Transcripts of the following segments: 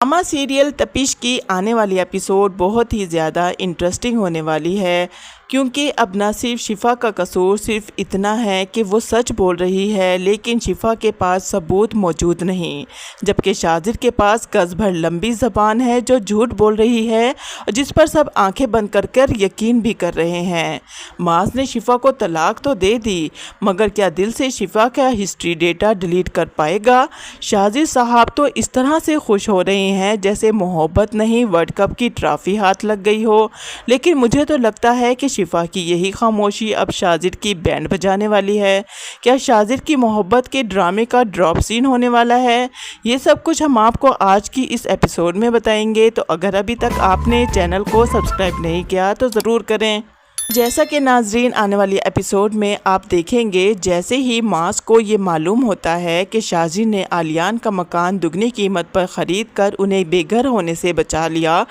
Drama serial तपिश की आने वाली एपिसोड बहुत ही ज़्यादा इंटरेस्टिंग होने वाली है, क्योंकि अब ना सिर्फ शिफा का कसूर सिर्फ इतना है कि वो सच बोल रही है, लेकिन शिफा के पास सबूत मौजूद नहीं, जबकि शाजिद के पास गज़ भर लंबी ज़बान है जो झूठ बोल रही है और जिस पर सब आंखें बंद कर यकीन भी कर रहे हैं। माज ने शिफा को तलाक तो दे दी, मगर क्या दिल से शिफा का हिस्ट्री डेटा डिलीट कर पाएगा? शाजिद साहब तो इस तरह से खुश हो रहे हैं जैसे मोहब्बत नहीं वर्ल्ड कप की ट्रॉफी हाथ लग गई हो, लेकिन मुझे तो लगता है कि शिफा की यही खामोशी अब शाजिद की बैंड बजाने वाली है। क्या शाजिद की मोहब्बत के ड्रामे का ड्रॉप सीन होने वाला है? ये सब कुछ हम आपको आज की इस एपिसोड में बताएंगे, तो अगर अभी तक आपने चैनल को सब्सक्राइब नहीं किया तो ज़रूर करें। जैसा कि नाजरीन, आने वाली एपिसोड में आप देखेंगे, जैसे ही मास को ये मालूम होता है कि शाजिद ने आलियान का मकान दुगनी कीमत पर ख़रीद कर उन्हें बेघर होने से बचा लिया,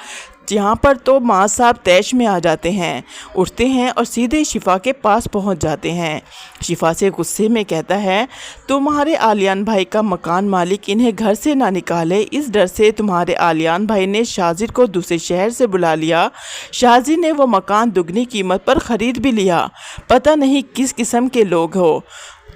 यहाँ पर तो मास साहब तैश में आ जाते हैं, उठते हैं और सीधे शिफा के पास पहुँच जाते हैं। शिफा से गुस्से में कहता है, तुम्हारे आलियान भाई का मकान मालिक इन्हें घर से ना निकाले, इस डर से तुम्हारे आलियान भाई ने शाजिद को दूसरे शहर से बुला लिया। शाजिद ने वो मकान दुगनी कीमत पर ख़रीद भी लिया। पता नहीं किस किस्म के लोग हो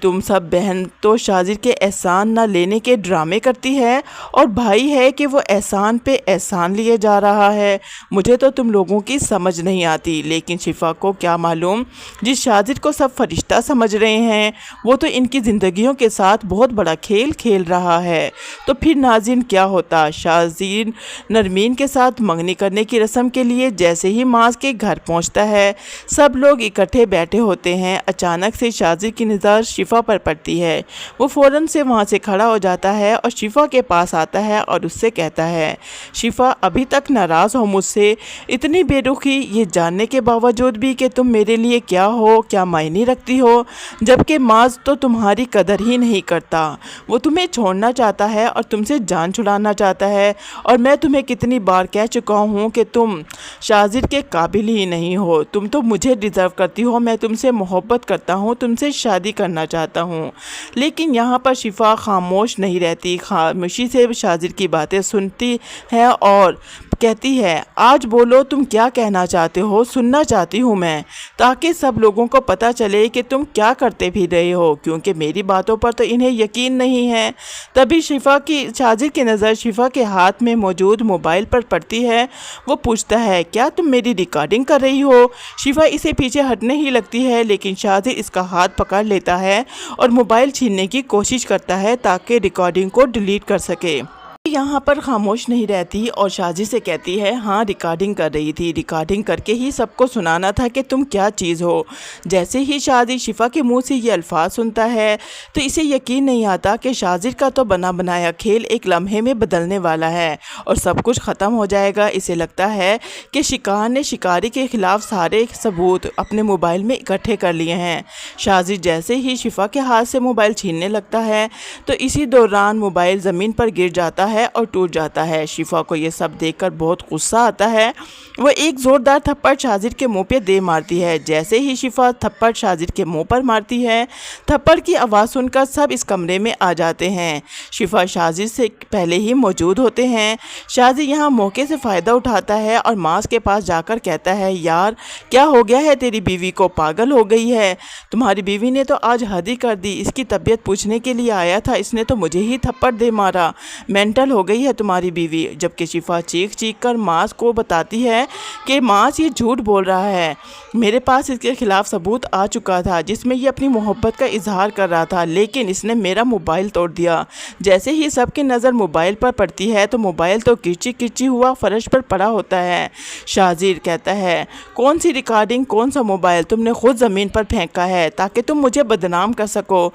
तुम सब। बहन तो शाजिद के एहसान ना लेने के ड्रामे करती है और भाई है कि वो एहसान पे एहसान लिए जा रहा है। मुझे तो तुम लोगों की समझ नहीं आती, लेकिन शिफा को क्या मालूम, जिस शाजिद को सब फरिश्ता समझ रहे हैं वो तो इनकी ज़िंदगियों के साथ बहुत बड़ा खेल खेल रहा है। तो फिर नाज़रीन क्या होता? शाजिद नरमीन के साथ मंगनी करने की रस्म के लिए जैसे ही माज के घर पहुंचता है, सब लोग इकट्ठे बैठे होते हैं। अचानक से शाजिद की नज़र शिफा पर पड़ती है। वो फ़ौरन से वहाँ से खड़ा हो जाता है और शिफा के पास आता है और उससे कहता है, शिफा अभी तक नाराज़ हो मुझसे, इतनी बेरुखी ये जानने के बावजूद भी कि तुम मेरे लिए क्या हो, क्या मायने रखती हो, जबकि माज तो तुम्हारी कदर ही नहीं करता। वो तुम्हें छोड़ना चाहता है और तुमसे जान छुड़ाना चाहता है, और मैं तुम्हें कितनी बार कह चुका हूँ कि तुम शाजिद के काबिल ही नहीं हो, तुम तो मुझे डिज़र्व करती हो, मैं तुमसे मोहब्बत करता हूँ, तुमसे शादी करना चाहता हूँ। लेकिन यहाँ पर शिफा खामोश नहीं रहती, खामोशी से शाजिद की बातें सुनती है और कहती है, आज बोलो तुम क्या कहना चाहते हो, सुनना चाहती हूँ मैं, ताकि सब लोगों को पता चले कि तुम क्या करते भी रहे हो, क्योंकि मेरी बातों पर तो इन्हें यकीन नहीं है। तभी शाजिद की नज़र शिफा के हाथ में मौजूद मोबाइल पर पड़ती है। वो पूछता है, क्या तुम मेरी रिकॉर्डिंग कर रही हो? शिफा इसे पीछे हटने ही लगती है, लेकिन शाजिद इसका हाथ पकड़ लेता है और मोबाइल छीनने की कोशिश करता है ताकि रिकॉर्डिंग को डिलीट कर सके। यहाँ पर खामोश नहीं रहती और शाजिद से कहती है, हाँ रिकॉर्डिंग कर रही थी, रिकॉर्डिंग करके ही सबको सुनाना था कि तुम क्या चीज़ हो। जैसे ही शाजिद शिफा के मुंह से ये अल्फाज सुनता है तो इसे यकीन नहीं आता कि शाजिद का तो बना बनाया खेल एक लम्हे में बदलने वाला है और सब कुछ ख़त्म हो जाएगा। इसे लगता है कि शिकार ने शिकारी के ख़िलाफ़ सारे सबूत अपने मोबाइल में इकट्ठे कर लिए हैं। शाजिद जैसे ही शिफा के हाथ से मोबाइल छीनने लगता है तो इसी दौरान मोबाइल ज़मीन पर गिर जाता है और टूट जाता है। शिफा को ये सब देखकर बहुत गुस्सा आता है। वो एक ज़ोरदार थप्पड़ शाजिद के मुंह पे दे मारती है। जैसे ही शिफा थप्पड़ शाजिद के मुंह पर मारती है, थप्पड़ की आवाज़ सुनकर सब इस कमरे में आ जाते हैं। शिफा शाजिद से पहले ही मौजूद होते हैं। शाजिद यहाँ मौके से फ़ायदा उठाता है और मास के पास जाकर कहता है, यार क्या हो गया है तेरी बीवी को, पागल हो गई है? तुम्हारी बीवी ने तो आज हद ही कर दी, इसकी तबीयत पूछने के लिए आया था, इसने तो मुझे ही थप्पड़ दे मारा, मेंटल हो गई है तुम्हारी बीवी। जबकि शिफा चीख कर मास को बताती है कि मास ये झूठ बोल रहा है, मेरे पास इसके खिलाफ सबूत आ चुका था जिसमें ये अपनी मोहब्बत का इजहार कर रहा था, लेकिन इसने मेरा मोबाइल तोड़ दिया। जैसे ही सबकी नज़र मोबाइल पर पड़ती है तो मोबाइल तो किरची हुआ फर्श पर पड़ा होता है। शाजिद कहता है, कौन सी रिकॉर्डिंग, कौन सा मोबाइल, तुमने खुद ज़मीन पर फेंका है ताकि तुम मुझे बदनाम कर सको।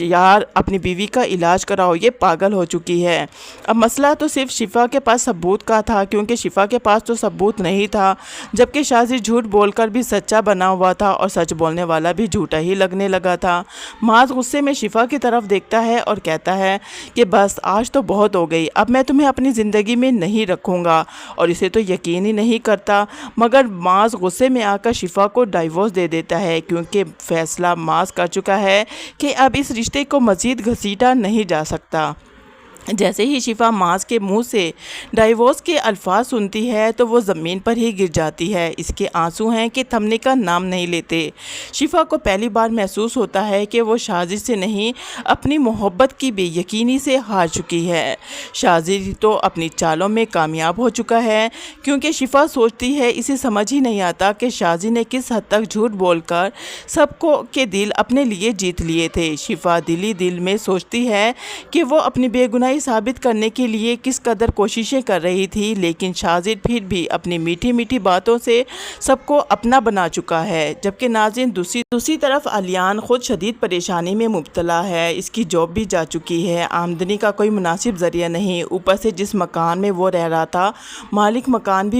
यार अपनी बीवी का इलाज कराओ, ये पागल हो चुकी है। अब मसला तो सिर्फ शिफा के पास सबूत का था, क्योंकि शिफा के पास तो सबूत नहीं था, जबकि शाजिद झूठ बोलकर भी सच्चा बना हुआ था और सच बोलने वाला भी झूठा ही लगने लगा था। माज गुस्से में शिफा की तरफ देखता है और कहता है कि बस आज तो बहुत हो गई, अब मैं तुम्हें अपनी ज़िंदगी में नहीं रखूँगा। और इसे तो यकीन ही नहीं करता, मगर माज गुस्से में आकर शिफा को डाइवोर्स दे देता है, क्योंकि फैसला माज कर चुका है कि अब इस रिश्ते को मज़ीद घसीटा नहीं जा सकता। जैसे ही शिफा माज के मुंह से डाइवोर्स के अल्फाज सुनती है तो वो ज़मीन पर ही गिर जाती है। इसके आंसू हैं कि थमने का नाम नहीं लेते। शिफा को पहली बार महसूस होता है कि वो शाजिद से नहीं, अपनी मोहब्बत की बेयकीनी से हार चुकी है। शाजिद तो अपनी चालों में कामयाब हो चुका है, क्योंकि शिफा सोचती है इसे समझ ही नहीं आता कि शाजिद ने किस हद तक झूठ बोलकर सबको के दिल अपने लिए जीत लिए थे। शिफा दिल ही दिल में सोचती है कि वो अपनी बेगुनाही साबित करने के लिए किस कदर कोशिशें कर रही थी, लेकिन शाजिद फिर भी अपनी मीठी मीठी बातों से सबको अपना बना चुका है। जबकि नाज़रीन दूसरी तरफ आलियान खुद शदीद परेशानी में मुब्तला है। इसकी जॉब भी जा चुकी है, आमदनी का कोई मुनासिब ज़रिया नहीं, ऊपर से जिस मकान में वो रह रहा था मालिक मकान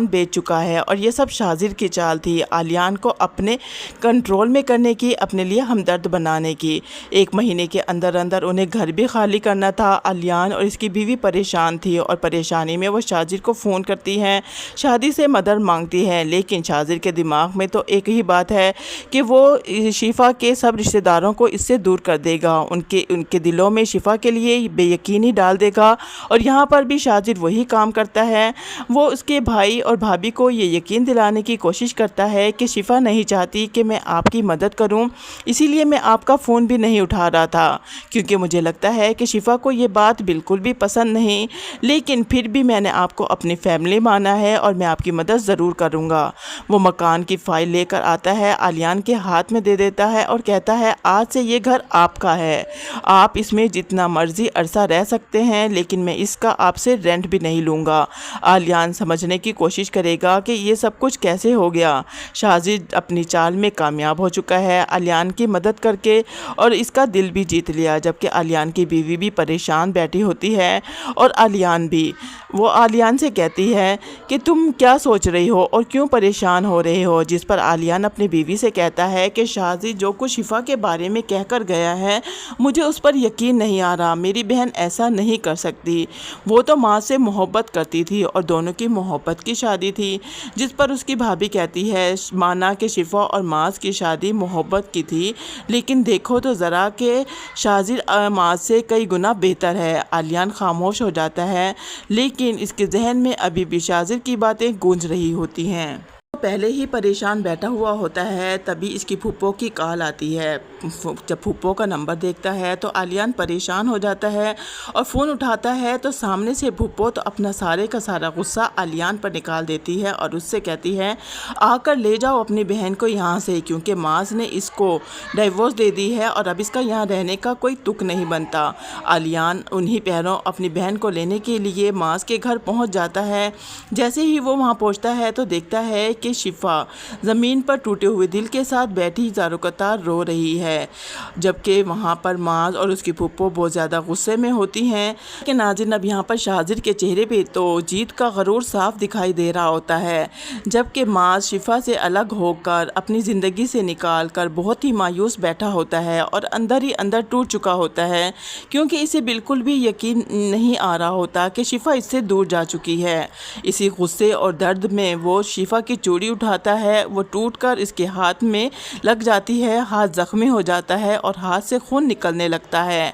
बेच चुका है। और ये सब शाजिद की चाल थी, आलियान को अपने कंट्रोल में करने की, अपने लिए हमदर्द बनाने की। 1 महीने के अंदर अंदर उन्हें घर भी खाली करना था। आलियान और इसकी बीवी परेशान थी और परेशानी में वो शाजिद को फ़ोन करती हैं, शादी से मदद मांगती हैं। लेकिन शाजिद के दिमाग में तो एक ही बात है कि वो शिफा के सब रिश्तेदारों को इससे दूर कर देगा, उनके दिलों में शिफा के लिए बेयकीनी डाल देगा। और यहाँ पर भी शाजिद वही काम करता है। वो उसके भाई और भाभी को ये यकीन दिलाने की कोशिश करता है कि शिफा नहीं चाहती कि मैं आपकी मदद करूँ, इसीलिए मैं आपका फ़ोन भी नहीं उठा रहा था, क्योंकि मुझे लगता है कि शिफा को ये बात बिल्कुल भी पसंद नहीं, लेकिन फिर भी मैंने आपको अपनी फैमिली माना है और मैं आपकी मदद ज़रूर करूँगा। वो मकान की फ़ाइल लेकर आता है, आलियान के हाथ में दे देता है और कहता है आज से ये घर आपका है, आप इसमें जितना मर्ज़ी अरसा रह सकते हैं, लेकिन मैं इसका आपसे रेंट भी नहीं लूँगा। आलियान समझने की कोशिश करेगा कि ये सब कुछ कैसे हो गया। शाजिद अपनी चाल में कामयाब हो चुका है आलियान की मदद करके, और इसका दिल भी जीत लिया। जबकि आलियान की बीवी भी परेशान बैठी होती है और आलियान भी, वो आलियान से कहती है कि तुम क्या सोच रही हो और क्यों परेशान हो रहे हो। जिस पर आलियान अपनी बीवी से कहता है कि शाजिद जो कुछ शिफा के बारे में कहकर गया है मुझे उस पर यकीन नहीं आ रहा, मेरी बहन ऐसा नहीं कर सकती, वो तो माँ से मोहब्बत करती थी और दोनों की मोहब्बत की शादी थी। जिस पर उसकी भाभी कहती है माना कि शिफा और माज की शादी मोहब्बत की थी, लेकिन देखो तो ज़रा कि शाजिद माज से कई गुना बेहतर है। आलियान खामोश हो जाता है, लेकिन इसके जहन में अभी भी शाजिद की बातें गूंज रही होती हैं। पहले ही परेशान बैठा हुआ होता है, तभी इसकी फूफो की कॉल आती है। जब फूफो का नंबर देखता है तो आलियान परेशान हो जाता है और फ़ोन उठाता है तो सामने से फूफो तो अपना सारे का सारा गुस्सा आलियान पर निकाल देती है और उससे कहती है आकर ले जाओ अपनी बहन को यहाँ से, क्योंकि माज ने इसको डाइवोर्स दे दी है और अब इसका यहाँ रहने का कोई तुक नहीं बनता। आलियान उन्हीं पैरों अपनी बहन को लेने के लिए माज के घर पहुँच जाता है। जैसे ही वो वहाँ पहुँचता है तो देखता है कि शिफा ज़मीन पर टूटे हुए दिल के साथ बैठी ज़ारोकतार रो रही है। जबकि वहाँ पर माज और उसकी फूफो बहुत ज़्यादा गुस्से में होती हैं कि नाज़रीन अब यहाँ पर शाजिद के चेहरे पे तो जीत का गरूर साफ दिखाई दे रहा होता है। जबकि माज शिफा से अलग होकर अपनी ज़िंदगी से निकाल कर बहुत ही मायूस बैठा होता है और अंदर ही अंदर टूट चुका होता है, क्योंकि इसे बिल्कुल भी यकीन नहीं आ रहा होता कि शिफा इससे दूर जा चुकी है। इसी गुस्से और दर्द में वो शिफा की चूड़ी उठाता है, वो टूटकर इसके हाथ में लग जाती है, हाथ ज़ख्मी हो जाता है और हाथ से खून निकलने लगता है।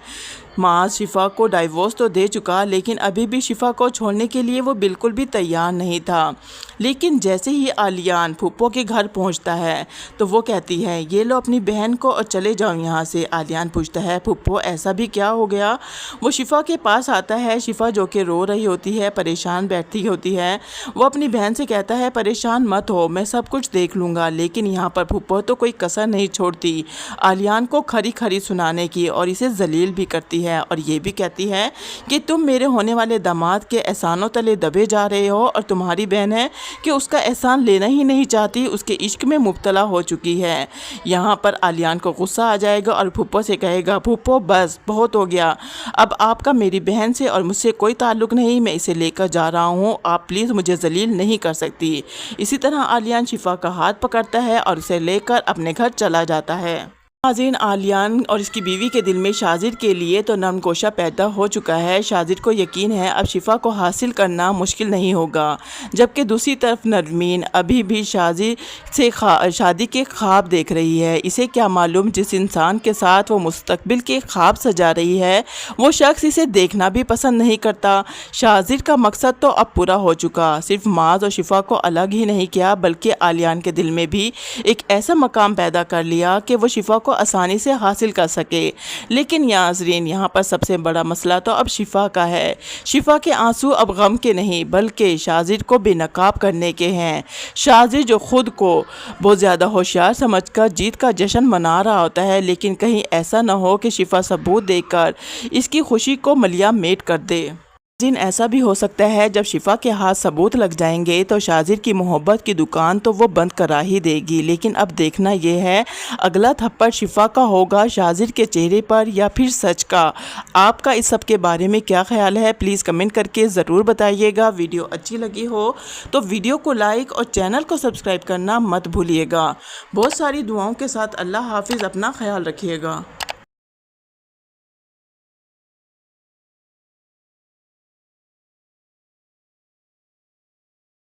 माज शिफा को डाइवोर्स तो दे चुका, लेकिन अभी भी शिफा को छोड़ने के लिए वो बिल्कुल भी तैयार नहीं था। लेकिन जैसे ही आलियान फूफो के घर पहुंचता है तो वो कहती है ये लो अपनी बहन को और चले जाओ यहाँ से। आलियान पूछता है फूफो ऐसा भी क्या हो गया। वो शिफा के पास आता है, शिफा जो कि रो रही होती है, परेशान बैठी होती है। वो अपनी बहन से कहता है परेशान मत हो, मैं सब कुछ देख लूँगा। लेकिन यहाँ पर फूफो तो कोई कसर नहीं छोड़ती आलियान को खरी खरी सुनाने की और इसे जलील भी करती है और ये भी कहती है कि तुम मेरे होने वाले दामाद के एहसानों तले दबे जा रहे हो और तुम्हारी बहन है कि उसका एहसान लेना ही नहीं चाहती, उसके इश्क में मुब्तला हो चुकी है। यहाँ पर आलियान को गुस्सा आ जाएगा और फूफो से कहेगा फूफो बस बहुत हो गया, अब आपका मेरी बहन से और मुझसे कोई ताल्लुक़ नहीं, मैं इसे लेकर जा रहा हूँ, आप प्लीज़ मुझे जलील नहीं कर सकती। इसी तरह आलियान शिफा का हाथ पकड़ता है और उसे लेकर अपने घर चला जाता है। नाज़रीन, आलियान और इसकी बीवी के दिल में शाजिद के लिए तो नरम गोशा पैदा हो चुका है। शाजिद को यकीन है अब शिफा को हासिल करना मुश्किल नहीं होगा, जबकि दूसरी तरफ नरमीन अभी भी शाजिद से शादी के ख्वाब देख रही है। इसे क्या मालूम जिस इंसान के साथ वो मुस्तकबिल के ख्वाब सजा रही है वो शख्स इसे देखना भी पसंद नहीं करता। शाजिद का मकसद तो अब पूरा हो चुका, सिर्फ माज और शिफा को अलग ही नहीं किया बल्कि आलियान के दिल में भी एक ऐसा मकाम पैदा कर लिया कि वो शिफा को आसानी से हासिल कर सके। लेकिन नाज़रीन, यहाँ पर सबसे बड़ा मसला तो अब शिफा का है। शिफा के आंसू अब गम के नहीं बल्कि शाजिद को बेनकाब करने के हैं। शाजिद जो खुद को बहुत ज़्यादा होशियार समझकर जीत का जश्न मना रहा होता है, लेकिन कहीं ऐसा ना हो कि शिफा सबूत देकर इसकी खुशी को मलिया मेट कर दे। जिन ऐसा भी हो सकता है जब शिफा के हाथ सबूत लग जाएंगे तो शाजिद की मोहब्बत की दुकान तो वो बंद करा ही देगी। लेकिन अब देखना ये है अगला थप्पड़ शिफा का होगा शाजिद के चेहरे पर या फिर सच का। आपका इस सब के बारे में क्या ख्याल है, प्लीज़ कमेंट करके ज़रूर बताइएगा। वीडियो अच्छी लगी हो तो वीडियो को लाइक और चैनल को सब्सक्राइब करना मत भूलिएगा। बहुत सारी दुआओं के साथ अल्लाह हाफिज़, अपना ख्याल रखिएगा।